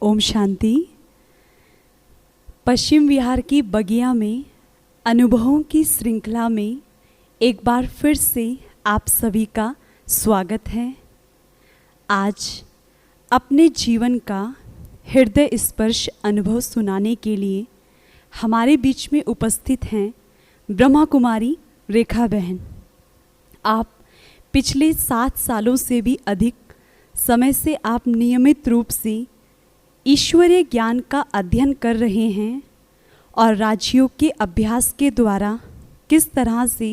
ओम शांति। पश्चिम विहार की बगिया में अनुभवों की श्रृंखला में एक बार फिर से आप सभी का स्वागत है। आज अपने जीवन का हृदय स्पर्श अनुभव सुनाने के लिए हमारे बीच में उपस्थित हैं ब्रह्मा कुमारी रेखा बहन। आप पिछले 7 सालों से भी अधिक समय से आप नियमित रूप से ईश्वरीय ज्ञान का अध्ययन कर रहे हैं और राजयोग के अभ्यास के द्वारा किस तरह से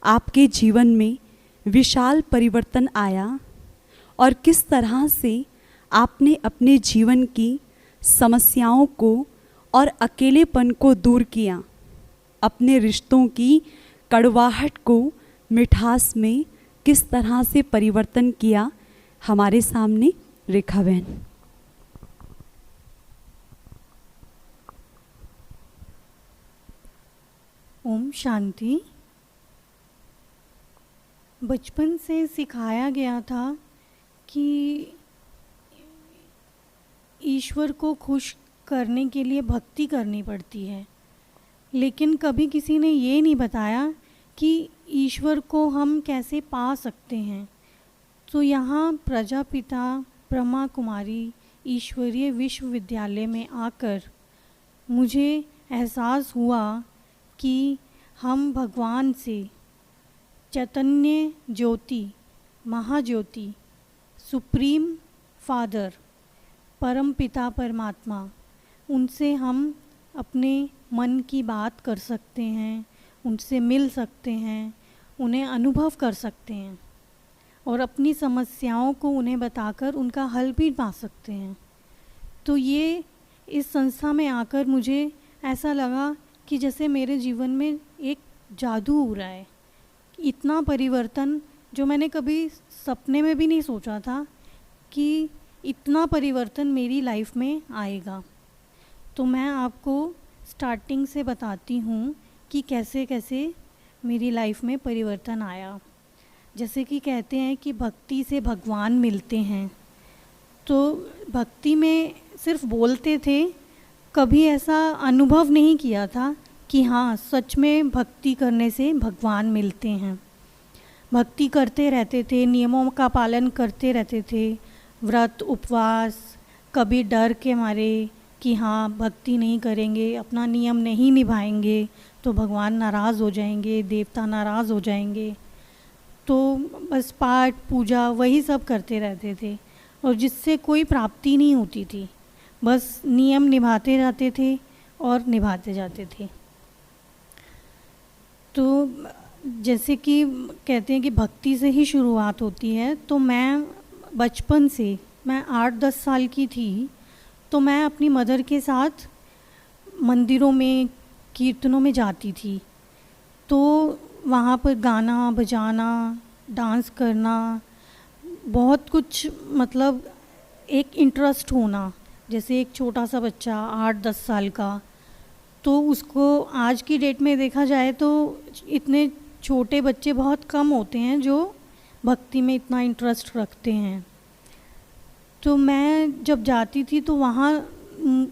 आपके जीवन में विशाल परिवर्तन आया और किस तरह से आपने अपने जीवन की समस्याओं को और अकेलेपन को दूर किया, अपने रिश्तों की कड़वाहट को मिठास में किस तरह से परिवर्तन किया, हमारे सामने रेखा बहन। ओम शांति। बचपन से सिखाया गया था कि ईश्वर को खुश करने के लिए भक्ति करनी पड़ती है, लेकिन कभी किसी ने ये नहीं बताया कि ईश्वर को हम कैसे पा सकते हैं। तो यहाँ प्रजापिता ब्रह्मा कुमारी ईश्वरीय विश्वविद्यालय में आकर मुझे एहसास हुआ कि हम भगवान से, चैतन्य ज्योति, महाज्योति, सुप्रीम फादर, परम पिता परमात्मा, उनसे हम अपने मन की बात कर सकते हैं, उनसे मिल सकते हैं, उन्हें अनुभव कर सकते हैं और अपनी समस्याओं को उन्हें बताकर उनका हल भी पा सकते हैं। तो ये इस संस्था में आकर मुझे ऐसा लगा कि जैसे मेरे जीवन में एक जादू हो रहा है। इतना परिवर्तन जो मैंने कभी सपने में भी नहीं सोचा था कि इतना परिवर्तन मेरी लाइफ में आएगा। तो मैं आपको स्टार्टिंग से बताती हूँ कि कैसे कैसे मेरी लाइफ में परिवर्तन आया। जैसे कि कहते हैं कि भक्ति से भगवान मिलते हैं, तो भक्ति में सिर्फ बोलते थे, कभी ऐसा अनुभव नहीं किया था कि हाँ सच में भक्ति करने से भगवान मिलते हैं। भक्ति करते रहते थे, नियमों का पालन करते रहते थे, व्रत उपवास, कभी डर के मारे कि हाँ भक्ति नहीं करेंगे, अपना नियम नहीं निभाएंगे तो भगवान नाराज़ हो जाएंगे, देवता नाराज़ हो जाएंगे। तो बस पाठ पूजा वही सब करते रहते थे और जिससे कोई प्राप्ति नहीं होती थी, बस नियम निभाते जाते थे और निभाते जाते थे। तो जैसे कि कहते हैं कि भक्ति से ही शुरुआत होती है, तो मैं बचपन से, मैं 8-10 साल की थी तो मैं अपनी मदर के साथ मंदिरों में, कीर्तनों में जाती थी। तो वहाँ पर गाना बजाना, डांस करना, बहुत कुछ, मतलब एक इंटरेस्ट होना। जैसे एक छोटा सा बच्चा 8-10 साल का, तो उसको आज की डेट में देखा जाए तो इतने छोटे बच्चे बहुत कम होते हैं जो भक्ति में इतना इंटरेस्ट रखते हैं। तो मैं जब जाती थी तो वहाँ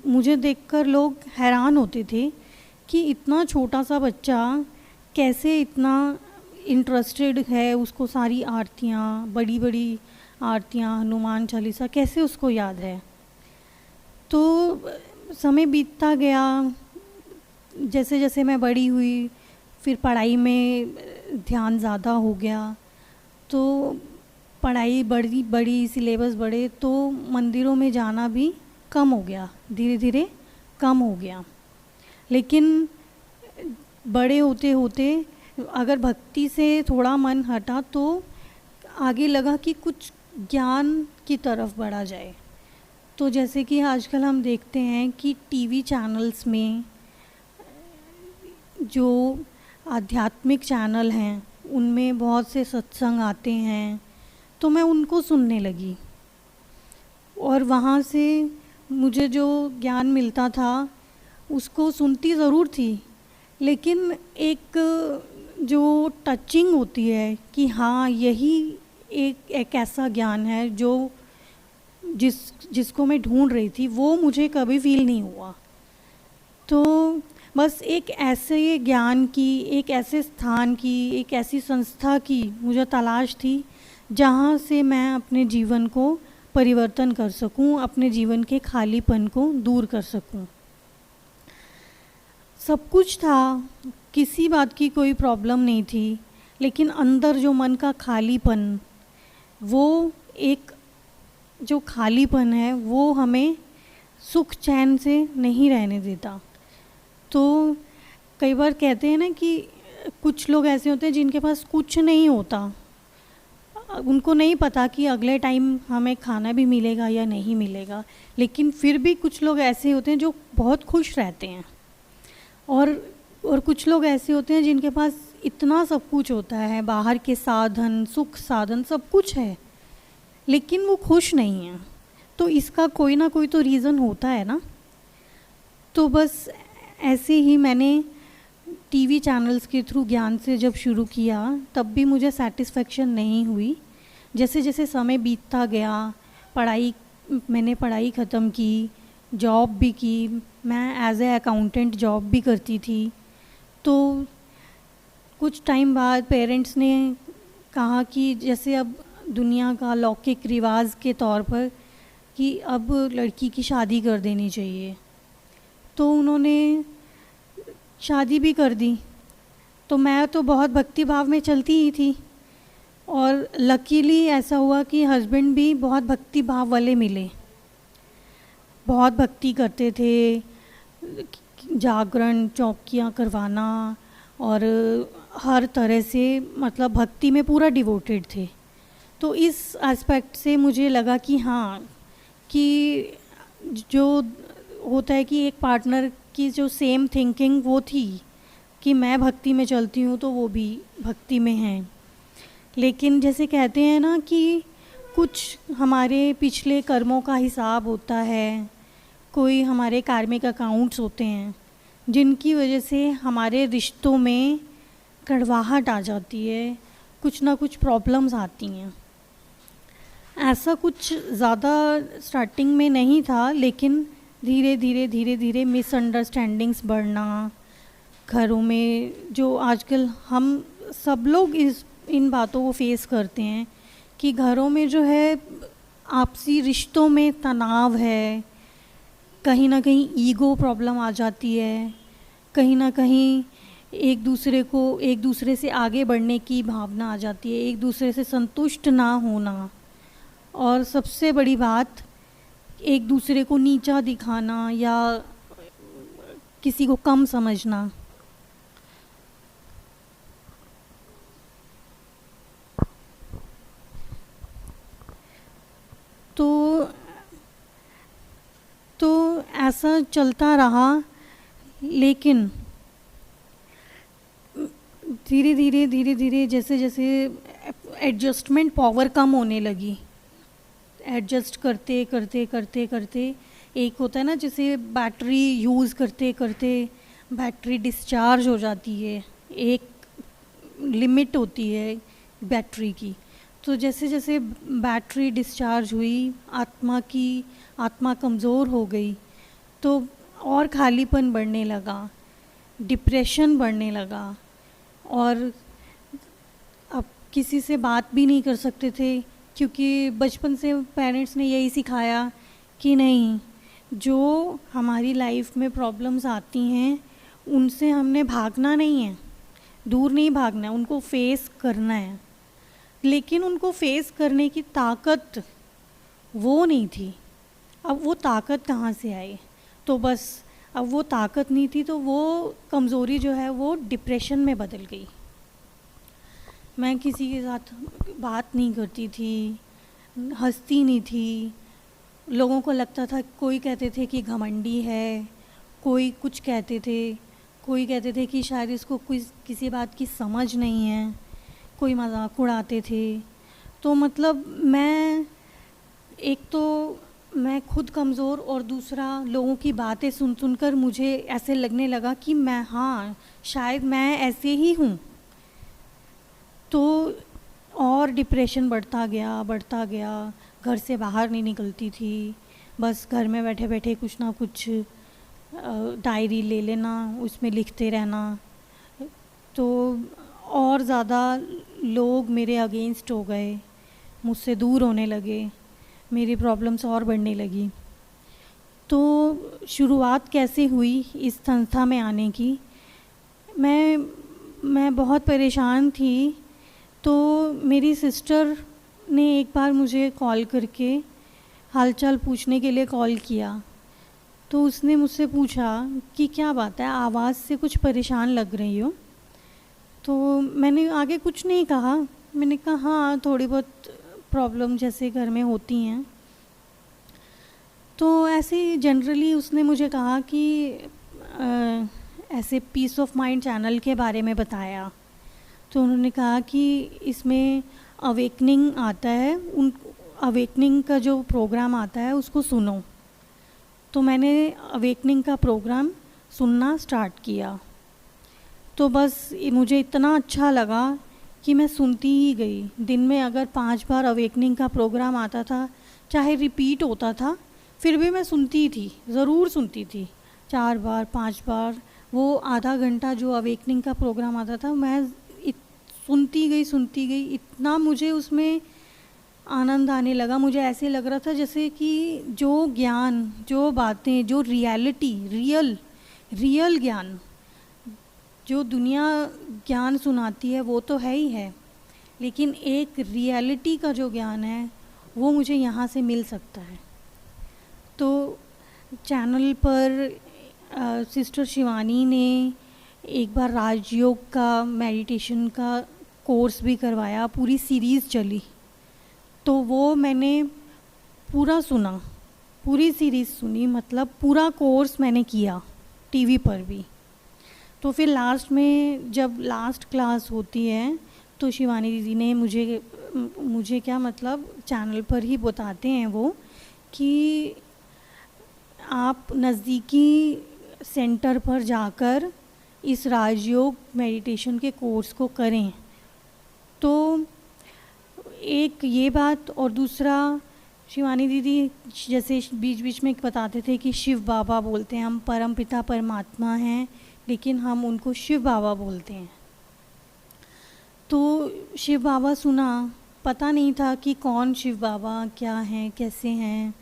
मुझे देखकर लोग हैरान होते थे कि इतना छोटा सा बच्चा कैसे इतना इंटरेस्टेड है, उसको सारी आरतियाँ, बड़ी बड़ी आरतियाँ, हनुमान चालीसा कैसे उसको याद है। तो समय बीतता गया, जैसे जैसे मैं बड़ी हुई, फिर पढ़ाई में ध्यान ज़्यादा हो गया, तो पढ़ाई बड़ी सिलेबस बढ़े, तो मंदिरों में जाना भी कम हो गया, धीरे धीरे कम हो गया। लेकिन बड़े होते होते अगर भक्ति से थोड़ा मन हटा तो आगे लगा कि कुछ ज्ञान की तरफ बढ़ा जाए। तो जैसे कि आजकल हम देखते हैं कि टीवी चैनल्स में जो आध्यात्मिक चैनल हैं उनमें बहुत से सत्संग आते हैं, तो मैं उनको सुनने लगी और वहाँ से मुझे जो ज्ञान मिलता था उसको सुनती ज़रूर थी, लेकिन एक जो टचिंग होती है कि हाँ यही एक ऐसा ज्ञान है जो जिसको मैं ढूंढ रही थी वो मुझे कभी फील नहीं हुआ। तो बस एक ऐसे ज्ञान की, एक ऐसे स्थान की, एक ऐसी संस्था की मुझे तलाश थी जहाँ से मैं अपने जीवन को परिवर्तन कर सकूं, अपने जीवन के खालीपन को दूर कर सकूं। सब कुछ था, किसी बात की कोई प्रॉब्लम नहीं थी, लेकिन अंदर जो मन का खालीपन, वो एक जो खालीपन है वो हमें सुख चैन से नहीं रहने देता। तो कई बार कहते हैं ना कि कुछ लोग ऐसे होते हैं जिनके पास कुछ नहीं होता, उनको नहीं पता कि अगले टाइम हमें खाना भी मिलेगा या नहीं मिलेगा, लेकिन फिर भी कुछ लोग ऐसे होते हैं जो बहुत खुश रहते हैं। और कुछ लोग ऐसे होते हैं जिनके पास इतना सब कुछ होता है, बाहर के साधन, सुख साधन सब कुछ है, लेकिन वो खुश नहीं है। तो इसका कोई ना कोई तो रीज़न होता है ना। तो बस ऐसे ही मैंने टीवी चैनल्स के थ्रू ज्ञान से जब शुरू किया तब भी मुझे सेटिस्फेक्शन नहीं हुई। जैसे जैसे समय बीतता गया, मैंने पढ़ाई ख़त्म की, जॉब भी की, मैं एज ए अकाउंटेंट जॉब भी करती थी। तो कुछ टाइम बाद पेरेंट्स ने कहा कि जैसे अब दुनिया का लौकिक रिवाज के तौर पर कि अब लड़की की शादी कर देनी चाहिए, तो उन्होंने शादी भी कर दी। तो मैं तो बहुत भक्ति भाव में चलती ही थी, और लकीली ऐसा हुआ कि हस्बैंड भी बहुत भक्ति भाव वाले मिले, बहुत भक्ति करते थे, जागरण चौकियाँ करवाना और हर तरह से मतलब भक्ति में पूरा डिवोटेड थे। तो इस एस्पेक्ट से मुझे लगा कि हाँ, कि जो होता है कि एक पार्टनर की जो सेम थिंकिंग वो थी कि मैं भक्ति में चलती हूँ तो वो भी भक्ति में हैं। लेकिन जैसे कहते हैं ना कि कुछ हमारे पिछले कर्मों का हिसाब होता है, कोई हमारे कार्मिक अकाउंट्स होते हैं जिनकी वजह से हमारे रिश्तों में कड़वाहट आ जाती है, कुछ ना कुछ प्रॉब्लम्स आती हैं। ऐसा कुछ ज़्यादा स्टार्टिंग में नहीं था, लेकिन धीरे धीरे मिसअंडरस्टैंडिंग्स बढ़ना, घरों में जो आजकल हम सब लोग इन बातों को फेस करते हैं कि घरों में जो है आपसी रिश्तों में तनाव है, कहीं ना कहीं ईगो प्रॉब्लम आ जाती है, कहीं ना कहीं एक दूसरे से आगे बढ़ने की भावना आ जाती है, एक दूसरे से संतुष्ट ना होना, और सबसे बड़ी बात एक दूसरे को नीचा दिखाना या किसी को कम समझना। तो ऐसा चलता रहा, लेकिन धीरे धीरे जैसे जैसे एडजस्टमेंट पावर कम होने लगी, एडजस्ट करते एक होता है ना जैसे बैटरी यूज़ करते करते बैटरी डिस्चार्ज हो जाती है, एक लिमिट होती है बैटरी की। तो जैसे जैसे बैटरी डिस्चार्ज हुई, आत्मा कमज़ोर हो गई, तो और खालीपन बढ़ने लगा, डिप्रेशन बढ़ने लगा, और अब किसी से बात भी नहीं कर सकते थे, क्योंकि बचपन से पेरेंट्स ने यही सिखाया कि नहीं, जो हमारी लाइफ में प्रॉब्लम्स आती हैं उनसे हमने भागना नहीं है, दूर नहीं भागना है, उनको फेस करना है। लेकिन उनको फेस करने की ताकत वो नहीं थी। अब वो ताकत कहाँ से आई? तो बस अब वो ताकत नहीं थी, तो वो कमज़ोरी जो है वो डिप्रेशन में बदल गई। मैं किसी के साथ बात नहीं करती थी, हंसती नहीं थी, लोगों को लगता था, कोई कहते थे कि घमंडी है, कोई कुछ कहते थे कि शायद इसको किसी बात की समझ नहीं है, कोई मजाक उड़ाते थे। तो मतलब मैं खुद कमज़ोर, और दूसरा लोगों की बातें सुनकर मुझे ऐसे लगने लगा कि शायद मैं ऐसे ही हूँ। तो और डिप्रेशन बढ़ता गया, घर से बाहर नहीं निकलती थी, बस घर में बैठे बैठे कुछ ना कुछ डायरी ले लेना, उसमें लिखते रहना। तो और ज़्यादा लोग मेरे अगेंस्ट हो गए, मुझसे दूर होने लगे, मेरी प्रॉब्लम्स और बढ़ने लगी। तो शुरुआत कैसे हुई इस संस्था में आने की, मैं बहुत परेशान थी। तो मेरी सिस्टर ने एक बार मुझे कॉल करके हालचाल पूछने के लिए कॉल किया। तो उसने मुझसे पूछा कि क्या बात है, आवाज़ से कुछ परेशान लग रही हो। तो मैंने आगे कुछ नहीं कहा, मैंने कहा हाँ थोड़ी बहुत प्रॉब्लम जैसे घर में होती हैं। तो ऐसे ही जनरली उसने मुझे कहा कि ऐसे पीस ऑफ माइंड चैनल के बारे में बताया। तो उन्होंने कहा कि इसमें अवेकनिंग आता है, उन अवेकनिंग का जो प्रोग्राम आता है उसको सुनो। तो मैंने अवेकनिंग का प्रोग्राम सुनना स्टार्ट किया। तो बस मुझे इतना अच्छा लगा कि मैं सुनती ही गई। दिन में अगर 5 बार अवेकनिंग का प्रोग्राम आता था, चाहे रिपीट होता था, फिर भी मैं सुनती थी, ज़रूर सुनती थी। 4 बार 5 बार वो आधा घंटा जो अवेकनिंग का प्रोग्राम आता था, मैं सुनती गई। इतना मुझे उसमें आनंद आने लगा। मुझे ऐसे लग रहा था जैसे कि जो ज्ञान, जो बातें, जो रियलिटी, रियल ज्ञान जो दुनिया ज्ञान सुनाती है वो तो है ही है, लेकिन एक रियलिटी का जो ज्ञान है वो मुझे यहाँ से मिल सकता है। तो चैनल पर सिस्टर शिवानी ने एक बार राजयोग का मेडिटेशन का कोर्स भी करवाया, पूरी सीरीज़ चली। तो वो मैंने पूरा सुना, पूरी सीरीज़ सुनी, मतलब पूरा कोर्स मैंने किया टीवी पर भी। तो फिर लास्ट में जब लास्ट क्लास होती है तो शिवानी दीदी ने मुझे क्या मतलब चैनल पर ही बताते हैं वो कि आप नज़दीकी सेंटर पर जाकर इस राजयोग मेडिटेशन के कोर्स को करें। तो एक ये बात, और दूसरा शिवानी दीदी जैसे बीच बीच में बताते थे कि शिव बाबा बोलते हैं, हम परमपिता परमात्मा हैं लेकिन हम उनको शिव बाबा बोलते हैं। तो शिव बाबा सुना, पता नहीं था कि कौन शिव बाबा, क्या हैं, कैसे हैं,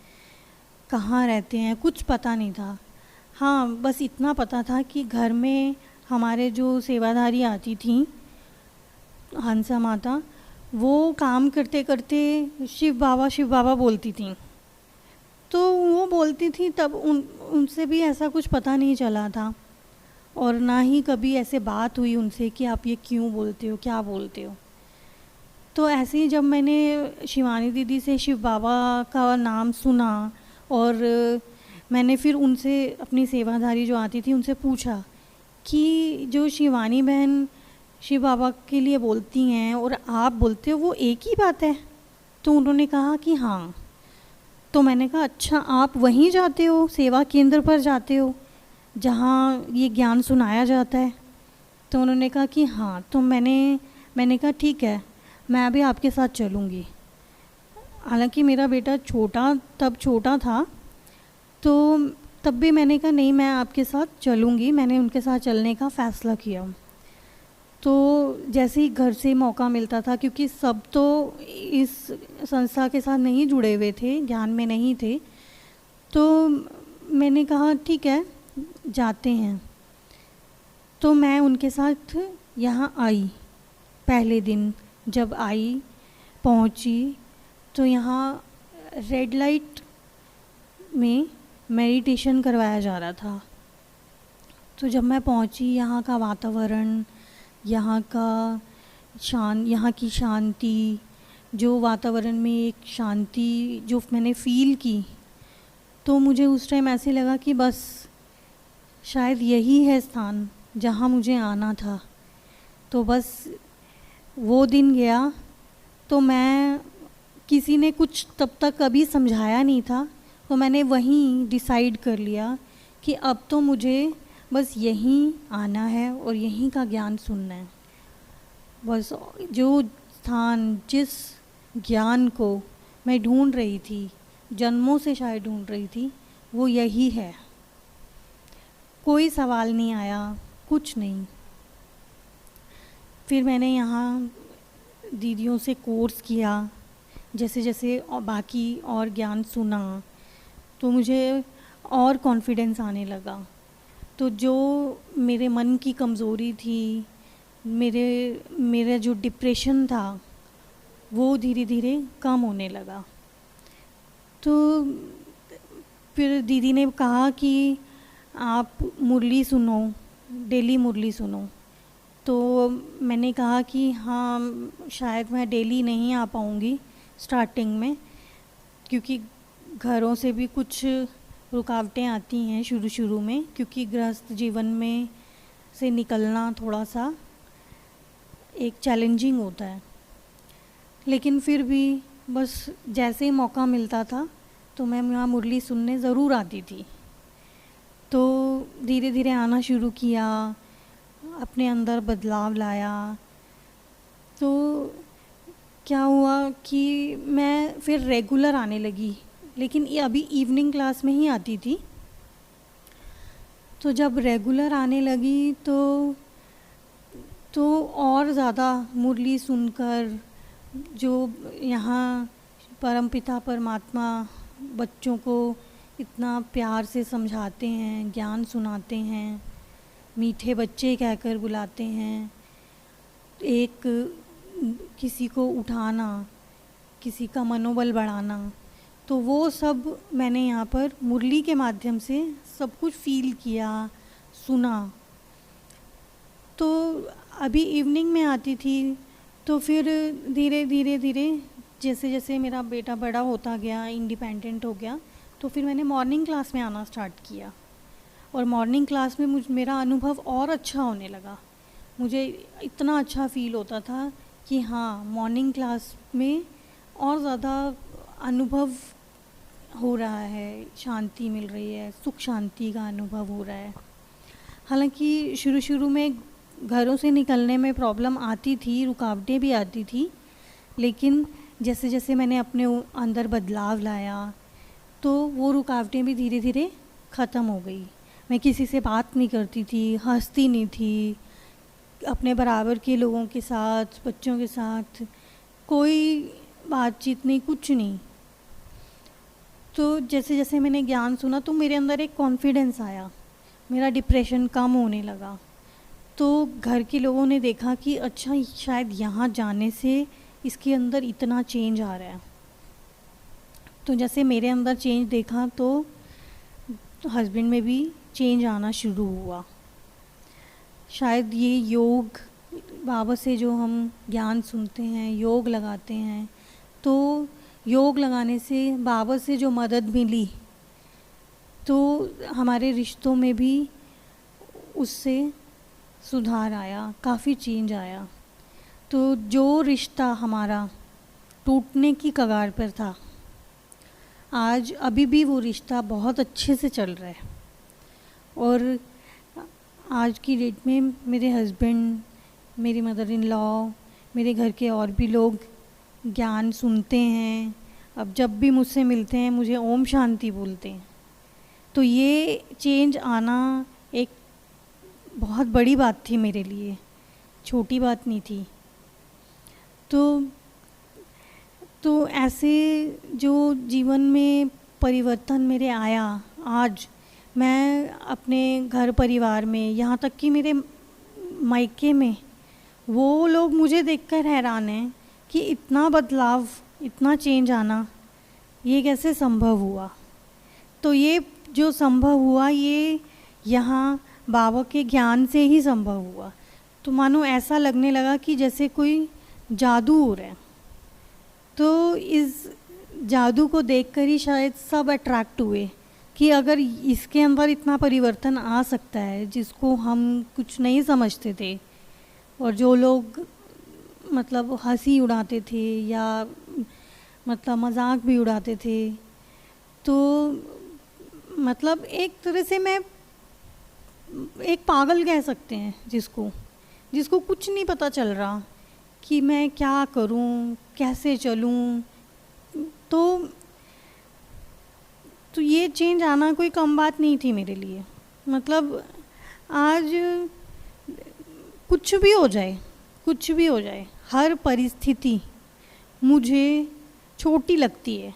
कहाँ रहते हैं, कुछ पता नहीं था। हाँ, बस इतना पता था कि घर में हमारे जो सेवाधारी आती थी हंसा माता, वो काम करते करते शिव बाबा बोलती थी। तो वो बोलती थी तब उनसे भी ऐसा कुछ पता नहीं चला था, और ना ही कभी ऐसे बात हुई उनसे कि आप ये क्यों बोलते हो, क्या बोलते हो। तो ऐसे ही जब मैंने शिवानी दीदी से शिव बाबा का नाम सुना और मैंने फिर उनसे, अपनी सेवाधारी जो आती थी, उनसे पूछा कि जो शिवानी बहन शिव बाबा के लिए बोलती हैं और आप बोलते हो वो एक ही बात है। तो उन्होंने कहा कि हाँ। तो मैंने कहा अच्छा, आप वहीं जाते हो, सेवा केंद्र पर जाते हो जहाँ ये ज्ञान सुनाया जाता है? तो उन्होंने कहा कि हाँ। तो मैंने कहा ठीक है, मैं अभी आपके साथ चलूँगी। हालांकि मेरा बेटा तब छोटा था, तो तब भी मैंने कहा नहीं, मैं आपके साथ चलूँगी। मैंने उनके साथ चलने का फ़ैसला किया। तो जैसे ही घर से मौका मिलता था, क्योंकि सब तो इस संस्था के साथ नहीं जुड़े हुए थे, ज्ञान में नहीं थे, तो मैंने कहा ठीक है जाते हैं। तो मैं उनके साथ यहाँ आई। पहले दिन जब पहुँची तो यहाँ रेड लाइट में मेडिटेशन करवाया जा रहा था। तो जब मैं पहुँची, यहाँ का वातावरण, यहाँ की शांति, जो वातावरण में एक शांति जो मैंने फ़ील की, तो मुझे उस टाइम ऐसे लगा कि बस शायद यही है स्थान जहाँ मुझे आना था। तो बस वो दिन गया। तो किसी ने कुछ तब तक कभी समझाया नहीं था, तो मैंने वहीं डिसाइड कर लिया कि अब तो मुझे बस यहीं आना है और यहीं का ज्ञान सुनना है। बस जो स्थान, जिस ज्ञान को मैं ढूंढ रही थी, जन्मों से शायद ढूंढ रही थी, वो यही है। कोई सवाल नहीं आया, कुछ नहीं। फिर मैंने यहाँ दीदियों से कोर्स किया, जैसे जैसे बाकी और ज्ञान सुना तो मुझे और कॉन्फिडेंस आने लगा। तो जो मेरे मन की कमज़ोरी थी, मेरा जो डिप्रेशन था, वो धीरे धीरे कम होने लगा। तो फिर दीदी ने कहा कि आप मुरली सुनो, डेली मुरली सुनो। तो मैंने कहा कि हाँ, शायद मैं डेली नहीं आ पाऊँगी स्टार्टिंग में, क्योंकि घरों से भी कुछ रुकावटें आती हैं शुरू शुरू में, क्योंकि गृहस्थ जीवन में से निकलना थोड़ा सा एक चैलेंजिंग होता है। लेकिन फिर भी बस जैसे ही मौका मिलता था तो मैं यहाँ मुरली सुनने ज़रूर आती थी। तो धीरे धीरे आना शुरू किया, अपने अंदर बदलाव लाया। तो क्या हुआ कि मैं फिर रेगुलर आने लगी, लेकिन ये अभी इवनिंग क्लास में ही आती थी। तो जब रेगुलर आने लगी तो और ज़्यादा मुरली सुनकर, जो यहाँ परमपिता परमात्मा बच्चों को इतना प्यार से समझाते हैं, ज्ञान सुनाते हैं, मीठे बच्चे कहकर बुलाते हैं, एक किसी को उठाना, किसी का मनोबल बढ़ाना, तो वो सब मैंने यहाँ पर मुरली के माध्यम से सब कुछ फील किया, सुना। तो अभी इवनिंग में आती थी, तो फिर धीरे धीरे जैसे जैसे मेरा बेटा बड़ा होता गया, इंडिपेंडेंट हो गया, तो फिर मैंने मॉर्निंग क्लास में आना स्टार्ट किया। और मॉर्निंग क्लास में मेरा अनुभव और अच्छा होने लगा। मुझे इतना अच्छा फील होता था कि हाँ, मॉर्निंग क्लास में और ज़्यादा अनुभव हो रहा है, शांति मिल रही है, सुख शांति का अनुभव हो रहा है। हालांकि शुरू शुरू में घरों से निकलने में प्रॉब्लम आती थी, रुकावटें भी आती थी, लेकिन जैसे जैसे मैंने अपने अंदर बदलाव लाया तो वो रुकावटें भी धीरे धीरे ख़त्म हो गई। मैं किसी से बात नहीं करती थी, हंसती नहीं थी, अपने बराबर के लोगों के साथ, बच्चों के साथ कोई बातचीत नहीं, कुछ नहीं। तो जैसे जैसे मैंने ज्ञान सुना तो मेरे अंदर एक कॉन्फिडेंस आया, मेरा डिप्रेशन कम होने लगा। तो घर के लोगों ने देखा कि अच्छा, शायद यहाँ जाने से इसके अंदर इतना चेंज आ रहा है। तो जैसे मेरे अंदर चेंज देखा तो हस्बैंड में भी चेंज आना शुरू हुआ। शायद ये योग, बाबा से जो हम ज्ञान सुनते हैं, योग लगाते हैं, तो योग लगाने से बाबा से जो मदद मिली तो हमारे रिश्तों में भी उससे सुधार आया, काफ़ी चेंज आया। तो जो रिश्ता हमारा टूटने की कगार पर था, आज अभी भी वो रिश्ता बहुत अच्छे से चल रहा है। और आज की डेट में मेरे हस्बैंड, मेरी मदर इन लॉ, मेरे घर के और भी लोग ज्ञान सुनते हैं। अब जब भी मुझसे मिलते हैं मुझे ओम शांति बोलते हैं। तो ये चेंज आना एक बहुत बड़ी बात थी मेरे लिए, छोटी बात नहीं थी। तो ऐसे जो जीवन में परिवर्तन मेरे आया, आज मैं अपने घर परिवार में, यहाँ तक कि मेरे मायके में, वो लोग मुझे देखकर हैरान हैं कि इतना बदलाव, इतना चेंज आना, ये कैसे संभव हुआ। तो ये जो संभव हुआ, ये यहाँ बाबा के ज्ञान से ही संभव हुआ। तो मानो ऐसा लगने लगा कि जैसे कोई जादू हो रहा है। तो इस जादू को देखकर ही शायद सब अट्रैक्ट हुए कि अगर इसके अंदर इतना परिवर्तन आ सकता है, जिसको हम कुछ नहीं समझते थे, और जो लोग मतलब हंसी उड़ाते थे या मतलब मजाक भी उड़ाते थे, तो मतलब एक तरह से मैं एक पागल कह सकते हैं जिसको कुछ नहीं पता चल रहा कि मैं क्या करूं, कैसे चलूं। तो ये चेंज आना कोई कम बात नहीं थी मेरे लिए। मतलब आज कुछ भी हो जाए, हर परिस्थिति मुझे छोटी लगती है।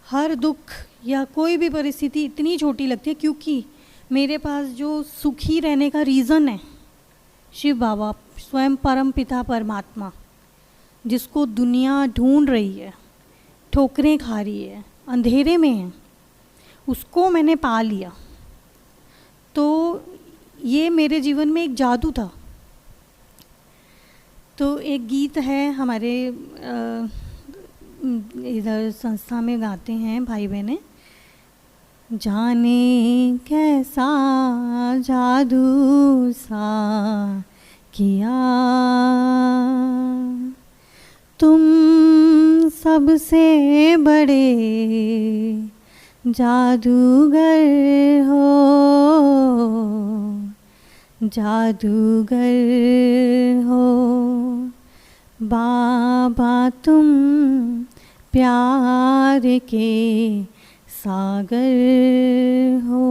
हर दुख या कोई भी परिस्थिति इतनी छोटी लगती है क्योंकि मेरे पास जो सुखी रहने का रीज़न है, शिव बाबा स्वयं परम पिता परमात्मा, जिसको दुनिया ढूंढ रही है, ठोकरें खा रही है, अंधेरे में है, उसको मैंने पा लिया। तो ये मेरे जीवन में एक जादू था। तो एक गीत है हमारे इधर संस्था में गाते हैं भाई बहनें, जाने कैसा जादू सा किया तुम सबसे बड़े जादूगर हो, जादूगर हो बाबा तुम प्यार के सागर हो।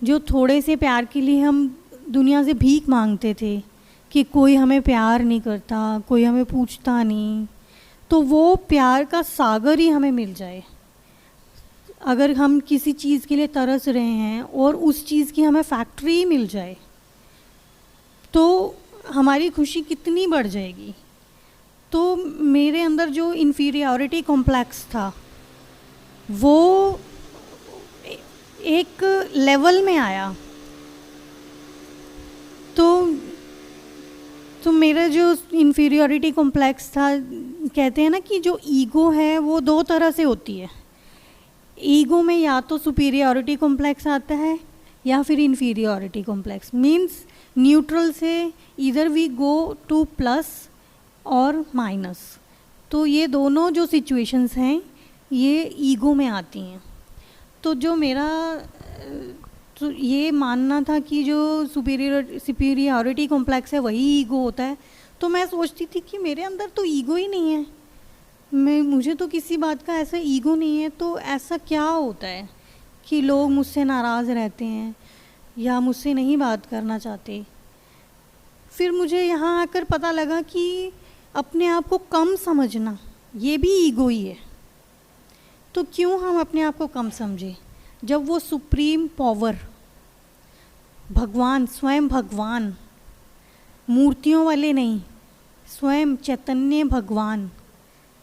जो थोड़े से प्यार के लिए हम दुनिया से भीख मांगते थे कि कोई हमें प्यार नहीं करता, कोई हमें पूछता नहीं, तो वो प्यार का सागर ही हमें मिल जाए। अगर हम किसी चीज़ के लिए तरस रहे हैं और उस चीज़ की हमें फैक्ट्री ही मिल जाए तो हमारी खुशी कितनी बढ़ जाएगी। तो मेरे अंदर जो इन्फीरियॉरिटी कॉम्प्लेक्स था वो एक लेवल में आया। तो मेरा जो इन्फीरियॉरिटी कॉम्प्लेक्स था, कहते हैं ना कि जो ईगो है वो दो तरह से होती है। ईगो में या तो सुपीरियॉरिटी कॉम्प्लेक्स आता है या फिर इन्फीरियॉरिटी कॉम्प्लेक्स। मीन्स न्यूट्रल से इधर वी गो टू प्लस और माइनस। तो ये दोनों जो सिचुएशंस हैं ये ईगो में आती हैं। तो जो मेरा तो ये मानना था कि जो सुपीरियॉरिटी कॉम्प्लेक्स है वही ईगो होता है। तो मैं सोचती थी कि मेरे अंदर तो ईगो ही नहीं है, मुझे तो किसी बात का ऐसा ईगो नहीं है। तो ऐसा क्या होता है कि लोग मुझसे नाराज़ रहते हैं या मुझसे नहीं बात करना चाहते। फिर मुझे यहाँ आकर पता लगा कि अपने आप को कम समझना ये भी ईगो ही है। तो क्यों हम अपने आप को कम समझें जब वो सुप्रीम पावर भगवान, स्वयं भगवान, मूर्तियों वाले नहीं, स्वयं चैतन्य भगवान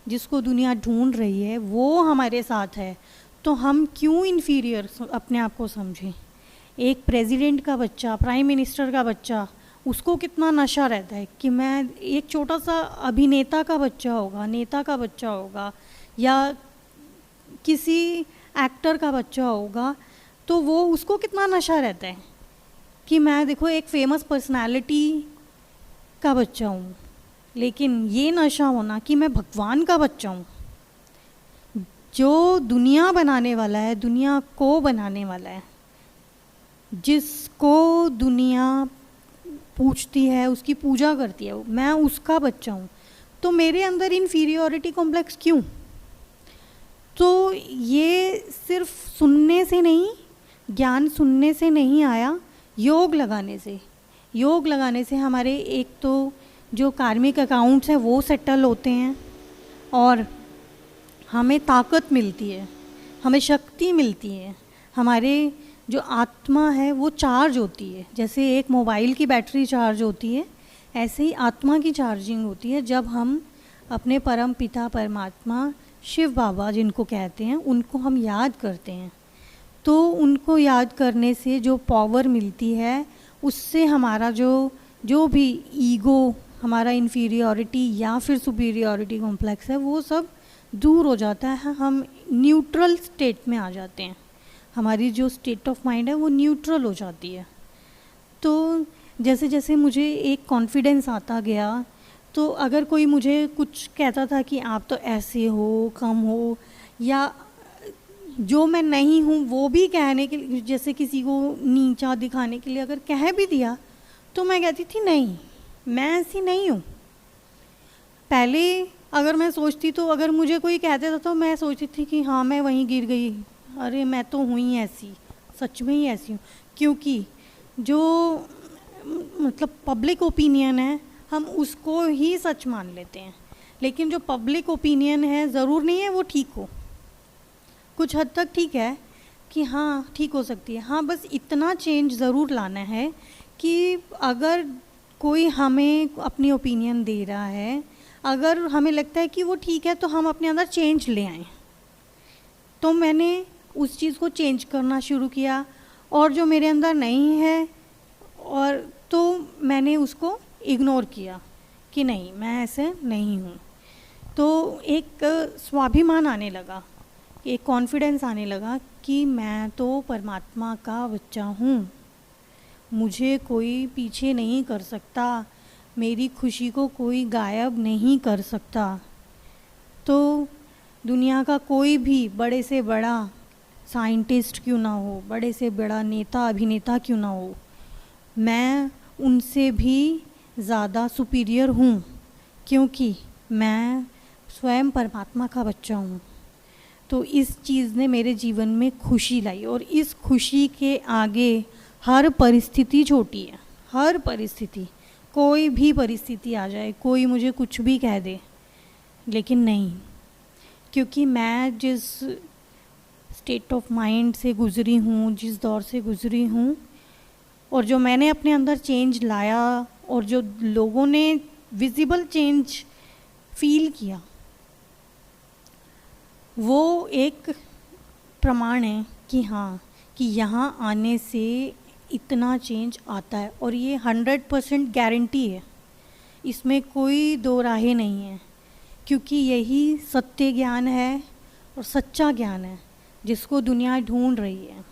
जिसको दुनिया ढूंढ रही है वो हमारे साथ है। तो हम क्यों इन्फीरियर अपने आप को समझें। एक प्रेसिडेंट का बच्चा, प्राइम मिनिस्टर का बच्चा, उसको कितना नशा रहता है कि मैं एक छोटा सा अभिनेता का बच्चा होगा, नेता का बच्चा होगा या किसी एक्टर का बच्चा होगा, तो वो उसको कितना नशा रहता है कि मैं देखो एक फेमस पर्सनालिटी का बच्चा हूँ। लेकिन ये नशा होना कि मैं भगवान का बच्चा हूँ, जो दुनिया बनाने वाला है, दुनिया को बनाने वाला है, जिसको दुनिया पूछती है, उसकी पूजा करती है, मैं उसका बच्चा हूँ। तो मेरे अंदर इन्फीरियॉरिटी कॉम्प्लेक्स क्यों। तो ये सिर्फ सुनने से नहीं, ज्ञान सुनने से नहीं आया, योग लगाने से हमारे एक तो जो कार्मिक अकाउंट्स हैं वो सेटल होते हैं और हमें ताकत मिलती है, हमें शक्ति मिलती है, हमारे जो आत्मा है वो चार्ज होती है। जैसे एक मोबाइल की बैटरी चार्ज होती है, ऐसे ही आत्मा की चार्जिंग होती है जब हम अपने परम पिता परमात्मा शिव बाबा जिनको कहते हैं उनको हम याद करते हैं। तो उनको याद करने से जो पावर मिलती है उससे हमारा जो भी ईगो, हमारा इन्फीरियॉरिटी या फिर सुपीरियॉरिटी कॉम्प्लेक्स है वो सब दूर हो जाता है। हम न्यूट्रल स्टेट में आ जाते हैं, हमारी जो स्टेट ऑफ माइंड है वो न्यूट्रल हो जाती है। तो जैसे जैसे मुझे एक कॉन्फिडेंस आता गया, तो अगर कोई मुझे कुछ कहता था कि आप तो ऐसे हो, कम हो, या जो मैं नहीं हूँ वो भी कहने के लिए, जैसे किसी को नीचा दिखाने के लिए अगर कह भी दिया तो मैं कहती थी नहीं, मैं ऐसी नहीं हूँ। पहले अगर मैं सोचती तो अगर मुझे कोई कह देता तो मैं सोचती थी कि हाँ मैं वहीं गिर गई, अरे मैं तो हुई ऐसी, सच में ही ऐसी हूँ। क्योंकि जो मतलब पब्लिक ओपिनियन है हम उसको ही सच मान लेते हैं, लेकिन जो पब्लिक ओपिनियन है ज़रूर नहीं है वो ठीक हो। कुछ हद तक ठीक है कि हाँ ठीक हो सकती है, हाँ बस इतना चेंज ज़रूर लाना है कि अगर कोई हमें अपनी ओपिनियन दे रहा है, अगर हमें लगता है कि वो ठीक है तो हम अपने अंदर चेंज ले आएँ। तो मैंने उस चीज़ को चेंज करना शुरू किया, और जो मेरे अंदर नहीं है और तो मैंने उसको इग्नोर किया कि नहीं मैं ऐसे नहीं हूँ। तो एक स्वाभिमान आने लगा, एक कॉन्फिडेंस आने लगा कि मैं तो परमात्मा का बच्चा हूँ, मुझे कोई पीछे नहीं कर सकता, मेरी खुशी को कोई गायब नहीं कर सकता। तो दुनिया का कोई भी बड़े से बड़ा साइंटिस्ट क्यों ना हो, बड़े से बड़ा नेता अभिनेता क्यों ना हो, मैं उनसे भी ज़्यादा सुपीरियर हूँ, क्योंकि मैं स्वयं परमात्मा का बच्चा हूँ। तो इस चीज़ ने मेरे जीवन में खुशी लाई, और इस खुशी के आगे हर परिस्थिति छोटी है। हर परिस्थिति, कोई भी परिस्थिति आ जाए, कोई मुझे कुछ भी कह दे, लेकिन नहीं, क्योंकि मैं जिस स्टेट ऑफ माइंड से गुज़री हूँ, जिस दौर से गुज़री हूँ, और जो मैंने अपने अंदर चेंज लाया और जो लोगों ने विजिबल चेंज फील किया, वो एक प्रमाण है कि हाँ कि यहाँ आने से इतना चेंज आता है। और ये 100% गारंटी है, इसमें कोई दो राहें नहीं है, क्योंकि यही सत्य ज्ञान है और सच्चा ज्ञान है जिसको दुनिया ढूंढ रही है।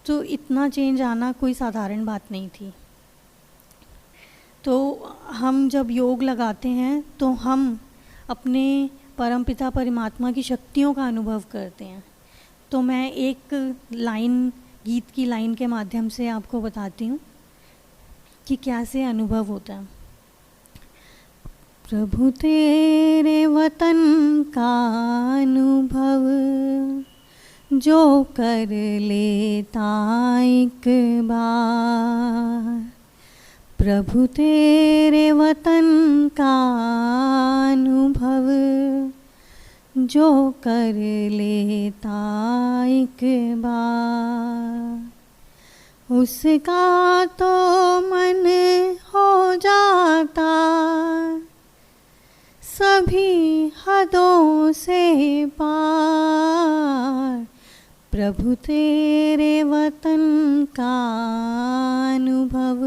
तो इतना चेंज आना कोई साधारण बात नहीं थी। तो हम जब योग लगाते हैं तो हम अपने परमपिता परमात्मा की शक्तियों का अनुभव करते हैं। तो मैं एक लाइन, गीत की लाइन के माध्यम से आपको बताती हूँ कि कैसे अनुभव होता है। प्रभु तेरे वतन का अनुभव जो कर लेता एक बार, प्रभु तेरे वतन का अनुभव जो कर लेता एक बार, उसका तो मन हो जाता सभी हदों से पार, प्रभु तेरे वतन का अनुभव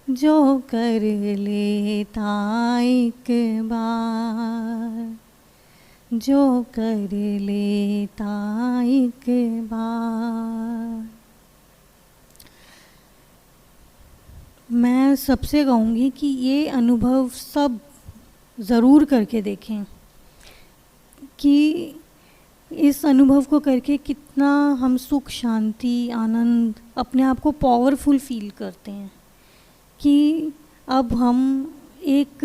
जो कर लेता एक बार, जो कर लेता एक बार। मैं सबसे कहूँगी कि ये अनुभव सब ज़रूर करके देखें कि इस अनुभव को करके कितना हम सुख, शांति, आनंद, अपने आप को पावरफुल फील करते हैं कि अब हम एक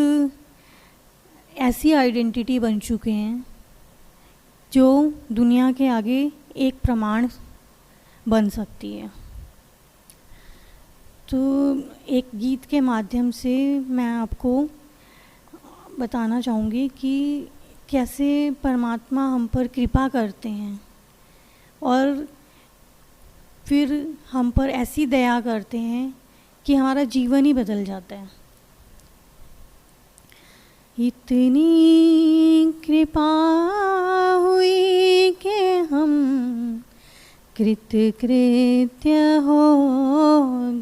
ऐसी आइडेंटिटी बन चुके हैं जो दुनिया के आगे एक प्रमाण बन सकती है। तो एक गीत के माध्यम से मैं आपको बताना चाहूँगी कि कैसे परमात्मा हम पर कृपा करते हैं और फिर हम पर ऐसी दया करते हैं कि हमारा जीवन ही बदल जाता है। इतनी कृपा हुई कि हम कृतकृत्य हो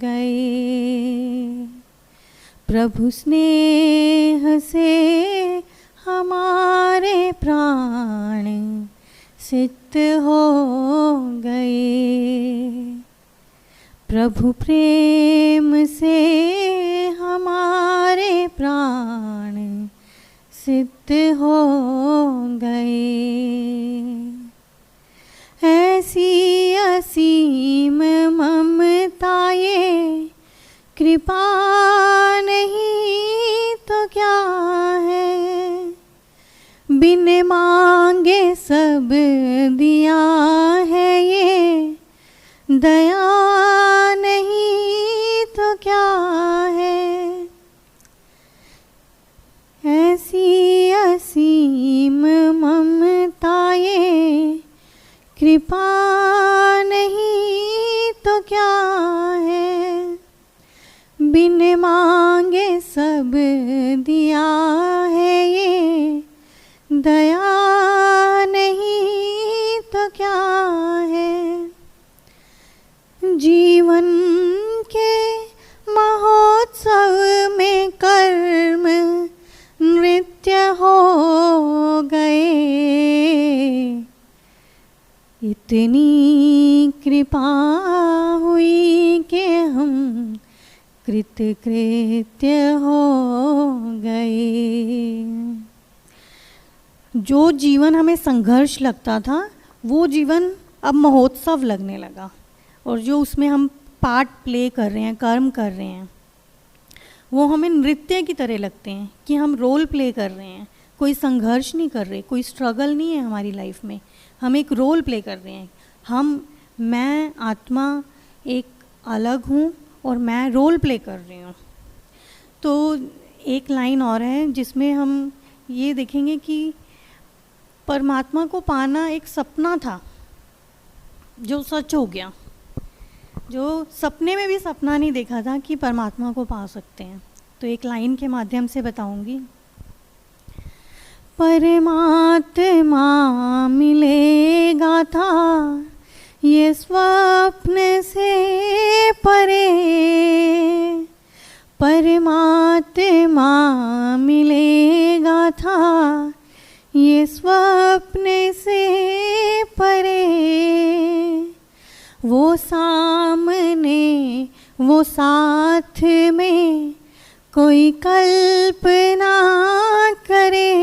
गए, प्रभु स्नेह से हमारे प्राण सिद्ध हो गए, प्रभु प्रेम से हमारे प्राण सिद्ध हो गए, ऐसी असीम ममता ये कृपा नहीं तो क्या है, इतनी कृपा हुई कि हम कृतकृत्य हो गए। जो जीवन हमें संघर्ष लगता था वो जीवन अब महोत्सव लगने लगा, और जो उसमें हम पार्ट प्ले कर रहे हैं, कर्म कर रहे हैं, वो हमें नृत्य की तरह लगते हैं कि हम रोल प्ले कर रहे हैं। कोई संघर्ष नहीं कर रहे, कोई स्ट्रगल नहीं है हमारी लाइफ में, हम एक रोल प्ले कर रहे हैं। मैं आत्मा एक अलग हूँ और मैं रोल प्ले कर रही हूँ। तो एक लाइन और है जिसमें हम ये देखेंगे कि परमात्मा को पाना एक सपना था जो सच हो गया, जो सपने में भी सपना नहीं देखा था कि परमात्मा को पा सकते हैं। तो एक लाइन के माध्यम से बताऊंगी। परमात्मा मिलेगा था ये स्वप्न से परे, परमात्मा मिलेगा था ये स्वप्न से परे। वो सामने वो साथ में कोई कल्पना करे,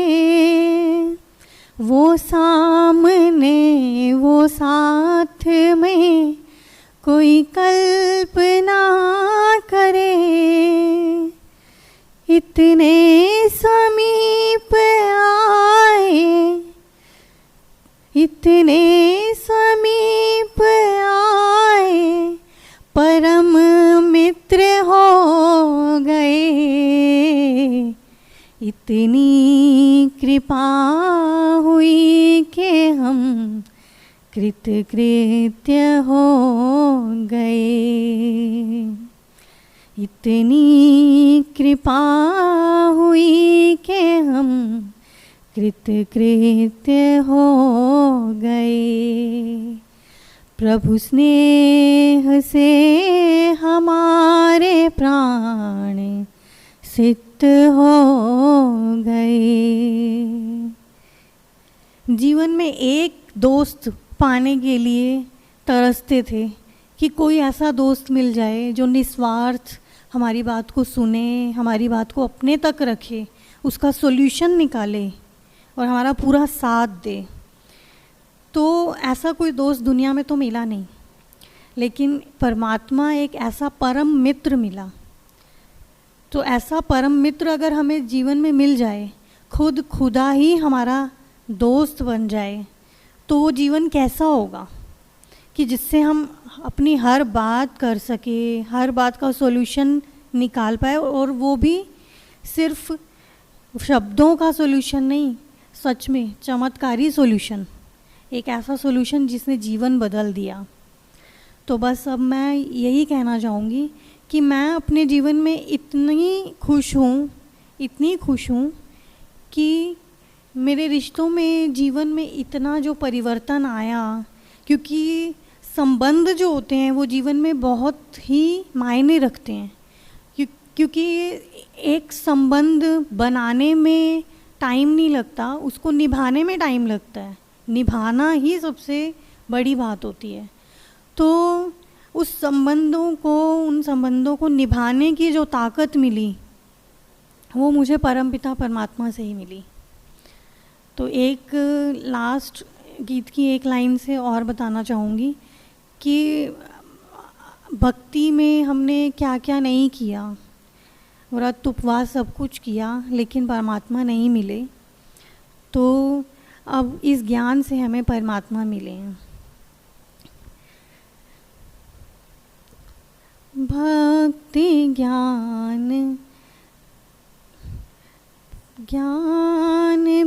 वो सामने वो साथ में कोई कल्पना करे। इतने समीप आए, इतने समीप आए, परम मित्र हो गए। इतनी कृपा हुई कि हम कृतकृत्य हो गए। इतनी कृपा हुई कि हम कृतकृत्य हो गए। प्रभु स्नेह से हमारे प्राण सिद्ध हो गए। जीवन में एक दोस्त पाने के लिए तरसते थे कि कोई ऐसा दोस्त मिल जाए जो निस्वार्थ हमारी बात को सुने, हमारी बात को अपने तक रखे, उसका सॉल्यूशन निकाले और हमारा पूरा साथ दे। तो ऐसा कोई दोस्त दुनिया में तो मिला नहीं, लेकिन परमात्मा एक ऐसा परम मित्र मिला। तो ऐसा परम मित्र अगर हमें जीवन में मिल जाए, खुदा ही हमारा दोस्त बन जाए, तो वो जीवन कैसा होगा कि जिससे हम अपनी हर बात कर सके, हर बात का सॉल्यूशन निकाल पाए, और वो भी सिर्फ शब्दों का सॉल्यूशन नहीं, सच में चमत्कारी सॉल्यूशन, एक ऐसा सॉल्यूशन जिसने जीवन बदल दिया। तो बस अब मैं यही कहना चाहूँगी कि मैं अपने जीवन में इतनी खुश हूँ कि मेरे रिश्तों में, जीवन में इतना जो परिवर्तन आया, क्योंकि संबंध जो होते हैं वो जीवन में बहुत ही मायने रखते हैं। क्योंकि एक संबंध बनाने में टाइम नहीं लगता, उसको निभाने में टाइम लगता है। निभाना ही सबसे बड़ी बात होती है। तो उन संबंधों को निभाने की जो ताकत मिली वो मुझे परमपिता परमात्मा से ही मिली। तो एक लास्ट गीत की एक लाइन से और बताना चाहूँगी कि भक्ति में हमने क्या क्या नहीं किया, व्रत उपवास सब कुछ किया, लेकिन परमात्मा नहीं मिले। तो अब इस ज्ञान से हमें परमात्मा मिले हैं। भक्ति ज्ञान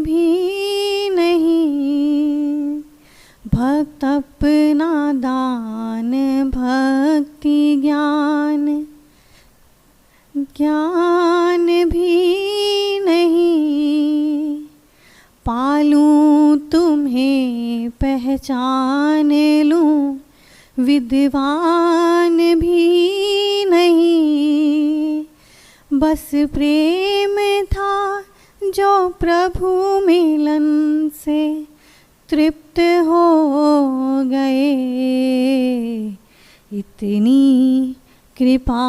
भी नहीं, भक्त अपना दान, भक्ति ज्ञान भी नहीं, पालूं तुम्हें पहचान लूं, विद्वान भी नहीं, बस प्रेम था जो प्रभु मिलन से तृप्त हो गए, इतनी कृपा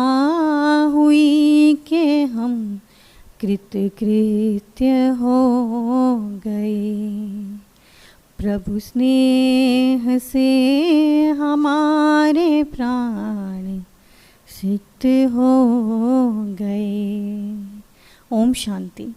हुई कि हम कृतकृत्य हो गए। प्रभु स्नेह से हमारे प्राण सिक्त हो गए। ओम शांति।